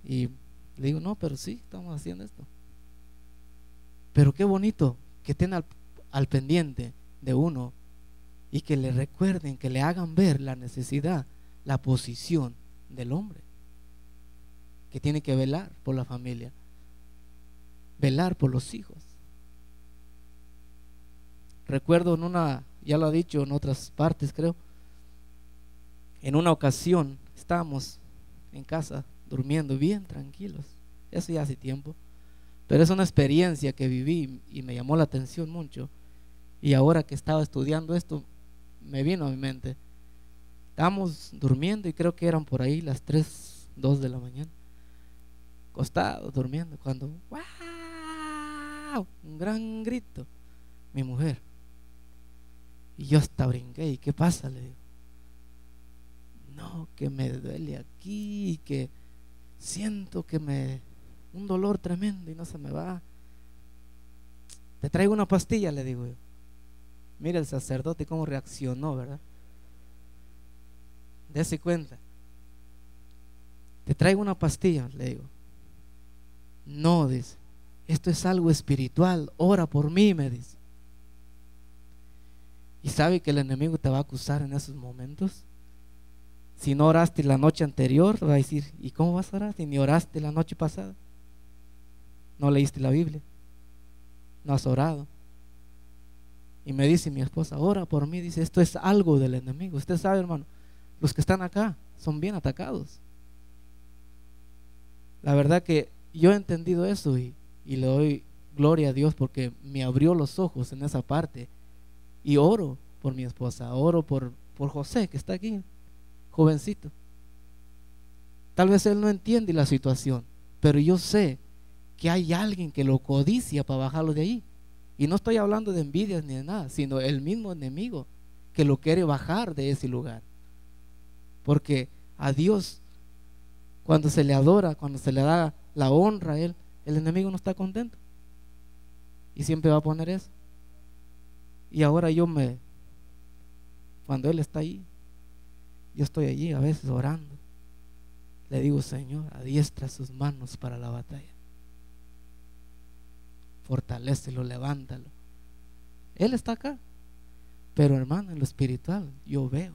Y le digo, no, pero sí, estamos haciendo esto. Pero qué bonito que estén al pendiente de uno y que le recuerden, que le hagan ver la necesidad, la posición del hombre, que tiene que velar por la familia, velar por los hijos. Recuerdo ya lo ha dicho en otras partes, creo, en una ocasión estábamos en casa durmiendo bien tranquilos, eso ya hace tiempo, pero es una experiencia que viví y me llamó la atención mucho. Y ahora que estaba estudiando esto, me vino a mi mente. Estábamos durmiendo y creo que eran por ahí las 3, 2 de la mañana, acostados durmiendo, cuando ¡wow! Un gran grito, mi mujer. Y yo hasta brinqué. ¿Y qué pasa? Le digo, no, que me duele aquí y que siento que un dolor tremendo y no se me va. Te traigo una pastilla, le digo yo. Mira el sacerdote cómo reaccionó, ¿verdad? Dese cuenta. Te traigo una pastilla, le digo. No, dice, esto es algo espiritual, ora por mí, me dice. Y sabe que el enemigo te va a acusar en esos momentos. Si no oraste la noche anterior, va a decir, ¿y cómo vas a orar si ni oraste la noche pasada? No leíste la Biblia, no has orado. Y me dice mi esposa, ora por mí, dice, esto es algo del enemigo. Usted sabe, hermano, los que están acá son bien atacados. La verdad que yo he entendido eso y le doy gloria a Dios porque me abrió los ojos en esa parte. Y oro por mi esposa, oro por José, que está aquí, jovencito. Tal vez él no entiende la situación, pero yo sé que hay alguien que lo codicia para bajarlo de ahí. Y no estoy hablando de envidias ni de nada, sino el mismo enemigo que lo quiere bajar de ese lugar. Porque a Dios, cuando se le adora, cuando se le da la honra a Él, el enemigo no está contento. Y siempre va a poner eso. Y ahora cuando Él está ahí, yo estoy allí a veces orando. Le digo, Señor, adiestra sus manos para la batalla. Fortalécelo, levántalo. Él está acá. Pero hermano, en lo espiritual yo veo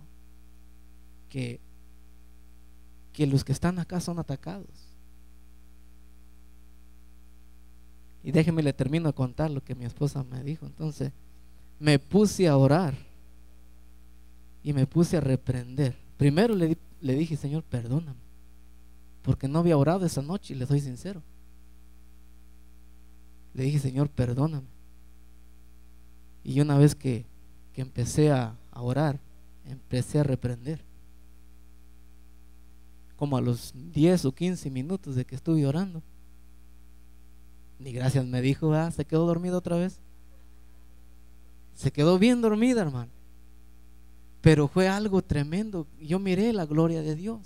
que los que están acá son atacados. Y déjeme le termino de contar lo que mi esposa me dijo. Entonces me puse a orar y me puse a reprender. Primero le dije, Señor, perdóname, porque no había orado esa noche, y le soy sincero. Le dije, Señor, perdóname. Y una vez que empecé a orar, empecé a reprender. Como a los 10 o 15 minutos de que estuve orando, ni gracias me dijo, se quedó dormida otra vez. Se quedó bien dormida, hermano. Pero fue algo tremendo. Yo miré la gloria de Dios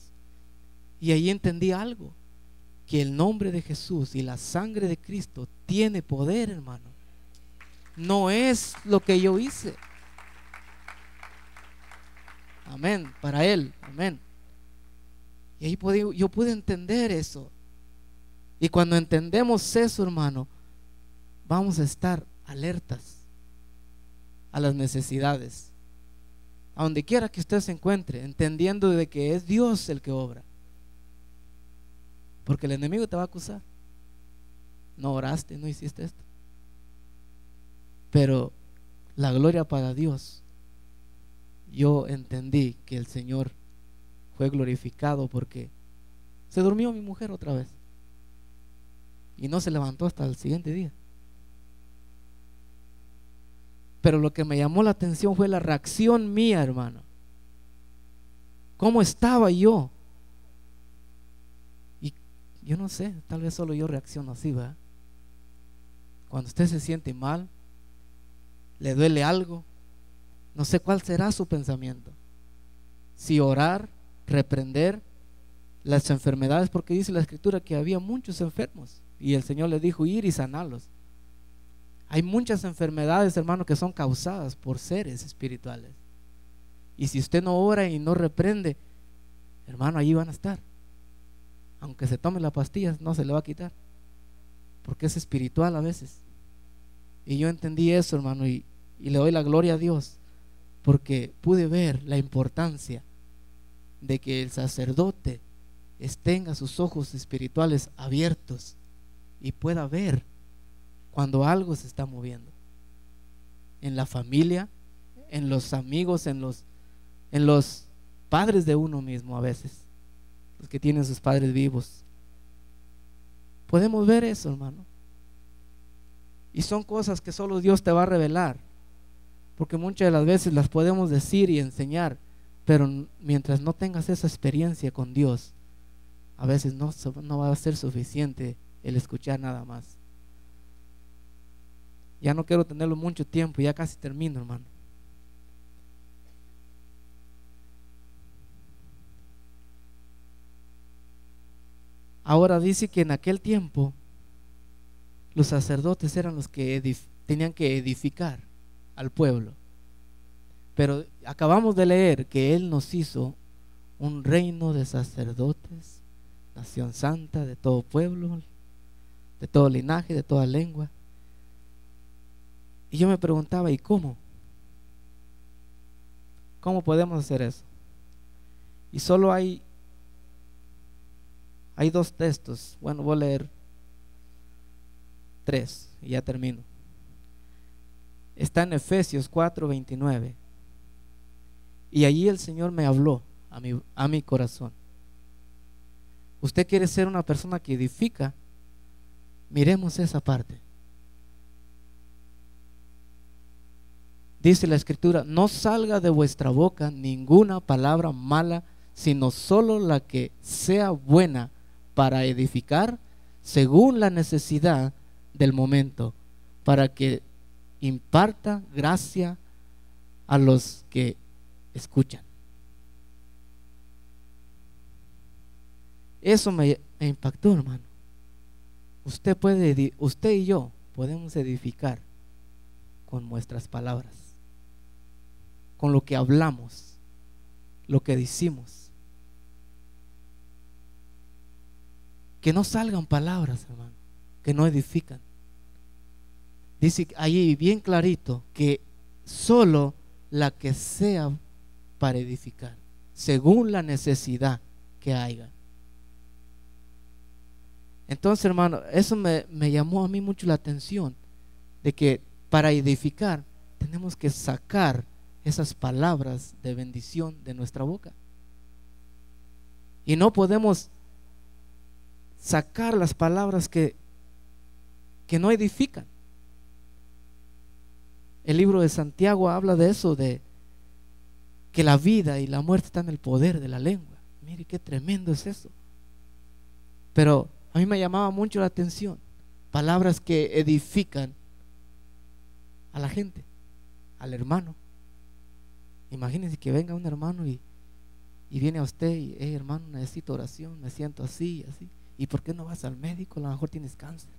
y ahí entendí algo, que el nombre de Jesús y la sangre de Cristo tiene poder, hermano. No es lo que yo hice. Amén, para Él, amén. Y ahí yo pude entender eso. Y cuando entendemos eso, hermano, vamos a estar alertas a las necesidades, a donde quiera que usted se encuentre, entendiendo de que es Dios el que obra. Porque el enemigo te va a acusar. No oraste, no hiciste esto. Pero la gloria para Dios. Yo entendí que el Señor fue glorificado porque se durmió mi mujer otra vez y no se levantó hasta el siguiente día. Pero lo que me llamó la atención fue la reacción mía, hermano. ¿Cómo estaba yo? Y yo no sé, tal vez solo yo reacciono así, ¿verdad? Cuando usted se siente mal, le duele algo, no sé cuál será su pensamiento. Si orar, reprender las enfermedades, porque dice la escritura que había muchos enfermos y el Señor les dijo ir y sanarlos. Hay muchas enfermedades, hermano, que son causadas por seres espirituales. Y si usted no ora y no reprende, hermano, allí van a estar. Aunque se tome la pastilla, no se le va a quitar, porque es espiritual a veces. Y yo entendí eso, hermano, y le doy la gloria a Dios, porque pude ver la importancia de que el sacerdote tenga sus ojos espirituales abiertos y pueda ver cuando algo se está moviendo en la familia, en los amigos, en los padres de uno mismo, a veces los que tienen sus padres vivos. Podemos ver eso, hermano, y son cosas que solo Dios te va a revelar, porque muchas de las veces las podemos decir y enseñar, pero mientras no tengas esa experiencia con Dios, a veces no va a ser suficiente el escuchar nada más. Ya no quiero tenerlo mucho tiempo, ya casi termino, hermano. Ahora dice que en aquel tiempo los sacerdotes eran los que tenían que edificar al pueblo, pero acabamos de leer que Él nos hizo un reino de sacerdotes, nación santa, de todo pueblo, de todo linaje, de toda lengua. Y yo me preguntaba, ¿y cómo? ¿Cómo podemos hacer eso? Y solo hay dos textos. Bueno, voy a leer 3 y ya termino. Está en Efesios 4:29. Y allí el Señor me habló a mi corazón. Usted quiere ser una persona que edifica, miremos esa parte. Dice la Escritura: no salga de vuestra boca ninguna palabra mala, sino solo la que sea buena para edificar según la necesidad del momento, para que imparta gracia a los que escuchan. Eso me impactó, hermano. Usted y yo podemos edificar con nuestras palabras, con lo que hablamos, lo que decimos. Que no salgan palabras, hermano, que no edifican. Dice ahí bien clarito que solo la que sea para edificar, según la necesidad que haya. Entonces, hermano, eso me llamó a mí mucho la atención, de que para edificar tenemos que sacar esas palabras de bendición de nuestra boca, y no podemos sacar las palabras que no edifican. El libro de Santiago habla de eso, de que la vida y la muerte están en el poder de la lengua. Mire qué tremendo es eso. Pero a mí me llamaba mucho la atención palabras que edifican a la gente, al hermano. Imagínense que venga un hermano y viene a usted y: hermano, necesito oración, me siento así, así. ¿Y por qué no vas al médico? A lo mejor tienes cáncer.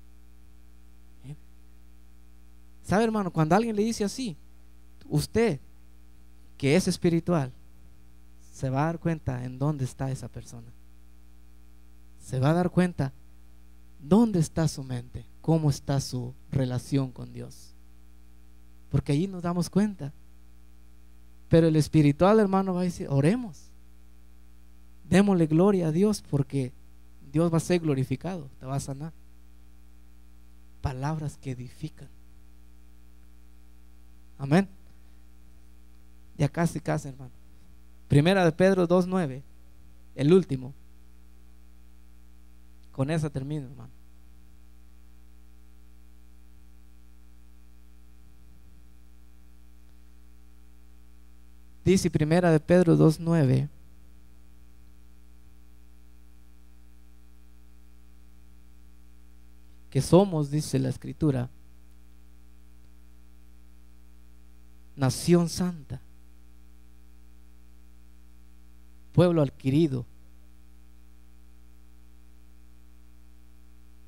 ¿Sabe, hermano? Cuando alguien le dice así, usted, que es espiritual, se va a dar cuenta en dónde está esa persona. Se va a dar cuenta dónde está su mente, cómo está su relación con Dios, porque allí nos damos cuenta. Pero el espiritual, hermano, va a decir: oremos, démosle gloria a Dios, porque Dios va a ser glorificado, te va a sanar. Palabras que edifican. Amén. Ya casi, hermano. Primera de Pedro 2:9, el último. Con esa termino, hermano. Dice Primera de Pedro 2:9: que somos, dice la Escritura, nación santa, pueblo adquirido.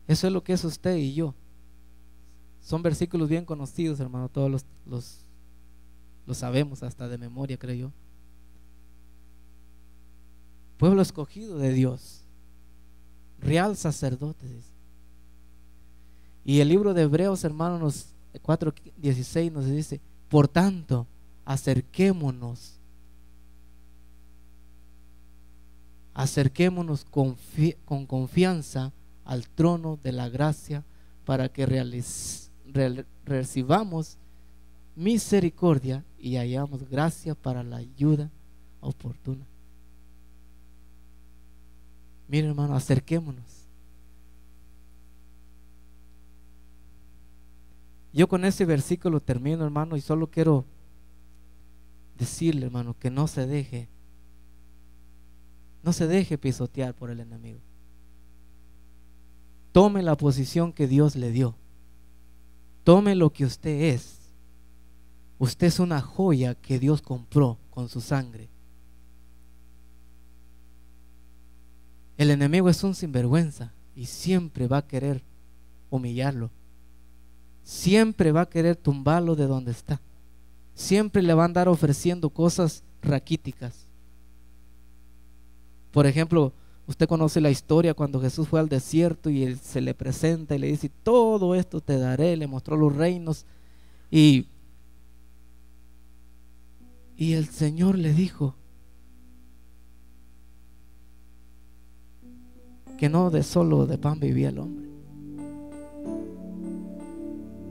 Eso es lo que es usted y yo. Son versículos bien conocidos, hermano, todos los sabemos hasta de memoria, creo yo. pueblo escogido de Dios, real sacerdote, dice. Y el libro de Hebreos, hermanos, 4:16 nos dice: por tanto, acerquémonos con confianza al trono de la gracia, para que recibamos misericordia y hallamos gracia para la ayuda oportuna. Miren, hermano, acerquémonos. Yo con ese versículo termino, hermano, y solo quiero decirle, hermano, que no se deje pisotear por el enemigo. Tome la posición que Dios le dio. Tome lo que usted es. Usted es una joya que Dios compró con su sangre. El enemigo es un sinvergüenza y siempre va a querer humillarlo. Siempre va a querer tumbarlo de donde está. Siempre le va a andar ofreciendo cosas raquíticas. Por ejemplo, usted conoce la historia cuando Jesús fue al desierto y él se le presenta y le dice: todo esto te daré. Le mostró los reinos y el Señor le dijo que no de solo de pan vivía el hombre.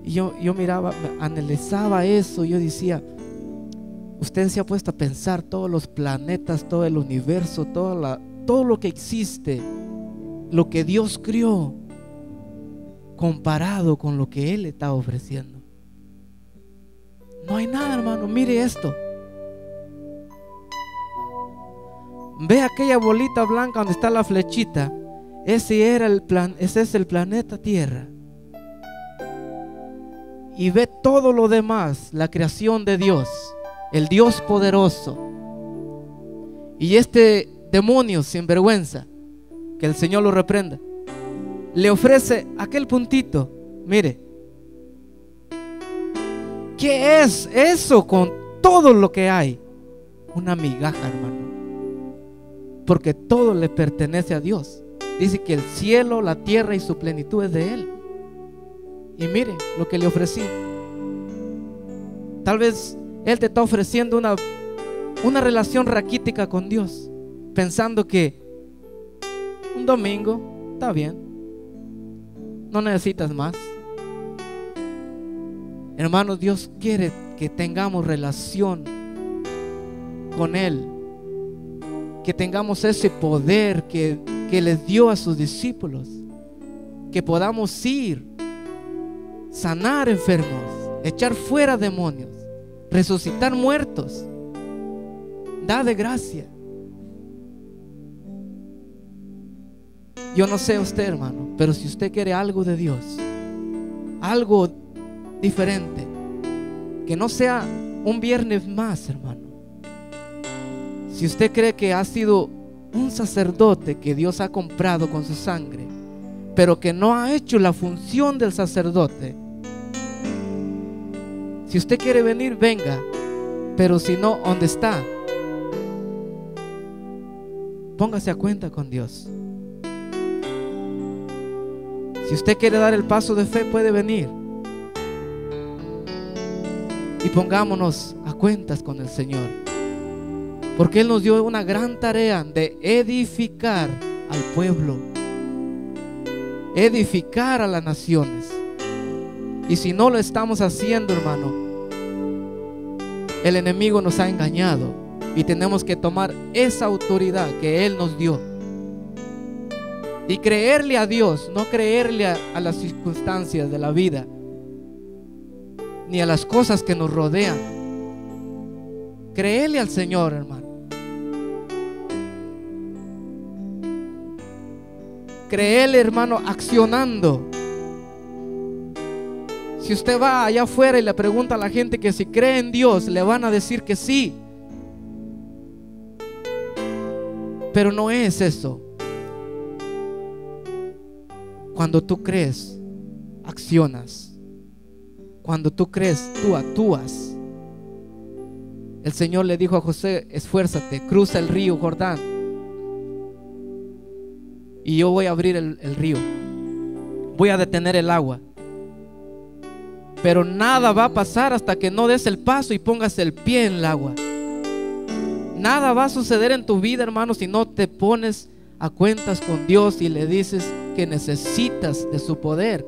Y yo miraba, analizaba eso, y yo decía: usted se ha puesto a pensar todos los planetas, todo el universo, todo lo que existe, lo que Dios crió, comparado con lo que Él le está ofreciendo. No hay nada, hermano. Mire esto. Ve aquella bolita blanca donde está la flechita. Ese es el planeta Tierra. Y ve todo lo demás, la creación de Dios, el Dios poderoso. Y este demonio sinvergüenza, que el Señor lo reprenda, le ofrece aquel puntito. Mire, ¿qué es eso con todo lo que hay? Una migaja, hermano. Porque todo le pertenece a Dios. Dice que el cielo, la tierra y su plenitud es de Él. Y mire lo que le ofrecí. Tal vez Él te está ofreciendo una relación raquítica con Dios, pensando que un domingo está bien, no necesitas más. Hermanos, Dios quiere que tengamos relación con Él, que tengamos ese poder que les dio a sus discípulos, que podamos ir, sanar enfermos, echar fuera demonios, resucitar muertos, dar de gracia. Yo no sé usted, hermano, pero si usted quiere algo de Dios, algo diferente, que no sea un viernes más, hermano. Si usted cree que ha sido un sacerdote que Dios ha comprado con su sangre, pero que no ha hecho la función del sacerdote, si usted quiere venir, venga. Pero si no, ¿dónde está? Póngase a cuenta con Dios. Si usted quiere dar el paso de fe, puede venir. Y pongámonos a cuentas con el Señor, porque Él nos dio una gran tarea de edificar al pueblo, edificar a las naciones. Y si no lo estamos haciendo, hermano, el enemigo nos ha engañado, y tenemos que tomar esa autoridad que Él nos dio y creerle a Dios, no creerle a las circunstancias de la vida ni a las cosas que nos rodean. Creerle al Señor, hermano. Creerle, hermano, accionando. Si usted va allá afuera y le pregunta a la gente que si cree en Dios, le van a decir que sí. Pero no es eso. Cuando tú crees, accionas. Cuando tú crees, tú actúas. El Señor le dijo a José: esfuérzate, cruza el río Jordán. y yo voy a abrir el río, voy a detener el agua, pero nada va a pasar hasta que no des el paso y pongas el pie en el agua. Nada va a suceder en tu vida, hermano, si no te pones a cuentas con Dios y le dices que necesitas de su poder,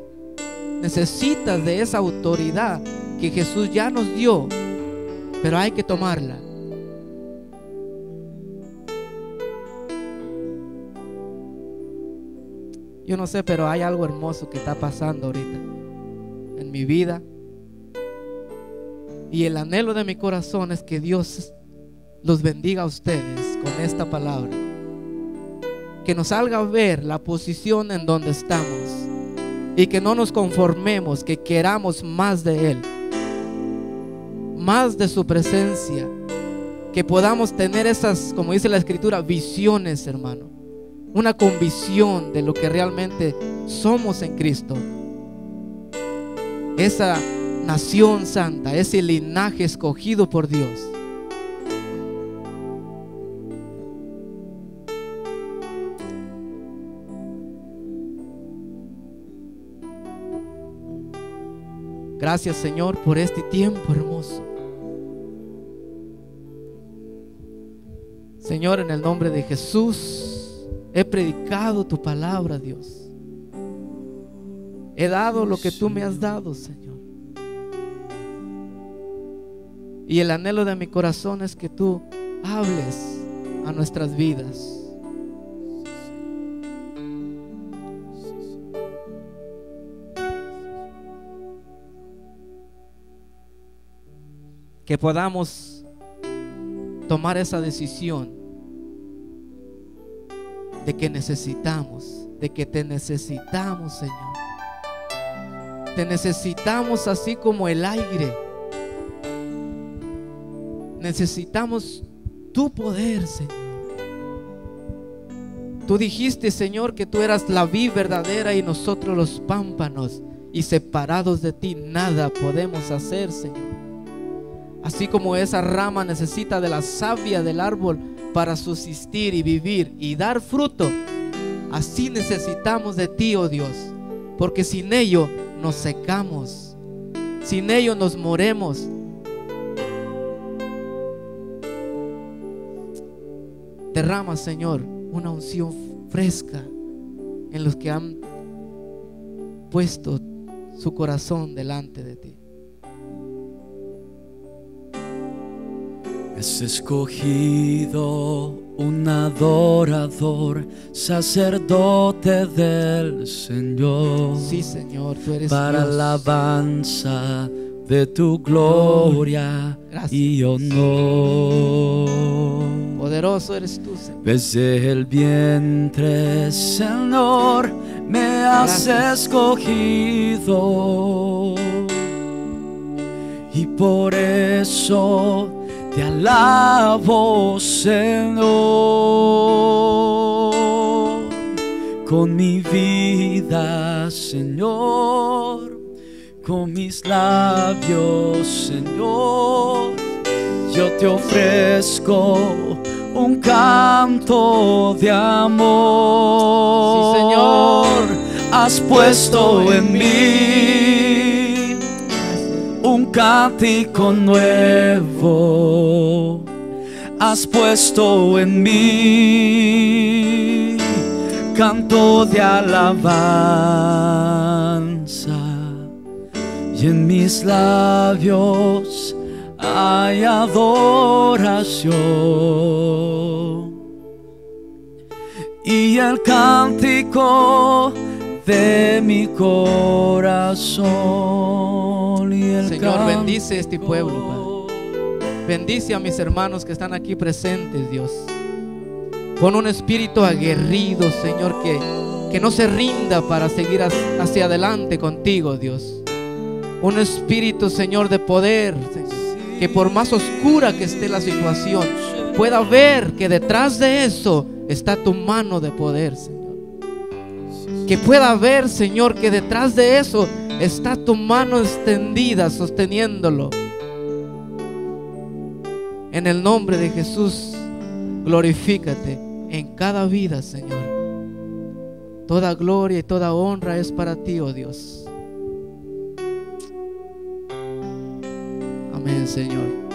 necesitas de esa autoridad que Jesús ya nos dio, pero hay que tomarla. Yo no sé, pero hay algo hermoso que está pasando ahorita en mi vida, y el anhelo de mi corazón es que Dios los bendiga a ustedes con esta palabra, que nos haga ver la posición en donde estamos y que no nos conformemos, que queramos más de Él, más de su presencia, que podamos tener esas, como dice la Escritura, visiones, hermano, una convicción de lo que realmente somos en Cristo, esa nación santa, ese linaje escogido por Dios. Gracias, Señor, por este tiempo hermoso. Señor, en el nombre de Jesús, he predicado tu palabra, Dios. He dado lo que tú me has dado, Señor. Y el anhelo de mi corazón es que tú hables a nuestras vidas. Que podamos tomar esa decisión de que necesitamos, de que te necesitamos, Señor. Te necesitamos así como el aire. Necesitamos tu poder, Señor. Tú dijiste, Señor, que tú eras la vid verdadera y nosotros los pámpanos, y separados de ti nada podemos hacer, Señor. Así como esa rama necesita de la savia del árbol para subsistir y vivir y dar fruto, así necesitamos de ti, oh Dios, porque sin ello nos secamos, sin ello nos moremos. Derrama, Señor, una unción fresca en los que han puesto su corazón delante de ti. Es escogido un adorador, sacerdote del Señor. Sí, Señor, tú eres para Dios. alabanza de tu gloria y honor. Poderoso eres tú, Señor. Desde el vientre, Señor, me has escogido, y por eso te alabo, Señor, con mi vida, Señor, con mis labios, Señor, yo te ofrezco un canto de amor. Sí, Señor. Has puesto en mí un cántico nuevo, has puesto en mí canto de alabanza, y en mis labios hay adoración, y el cántico de mi corazón. Y el Señor, bendice este pueblo, Padre. Bendice a mis hermanos que están aquí presentes, Dios. Pon un espíritu aguerrido, Señor, que no se rinda para seguir hacia adelante contigo, Dios. Un espíritu, Señor, de poder, Señor, que por más oscura que esté la situación, pueda ver que detrás de eso está tu mano de poder, Señor. Que pueda ver, Señor, que detrás de eso está tu mano extendida sosteniéndolo. En el nombre de Jesús, glorifícate en cada vida, Señor. Toda gloria y toda honra es para ti, oh Dios. Amén, Señor.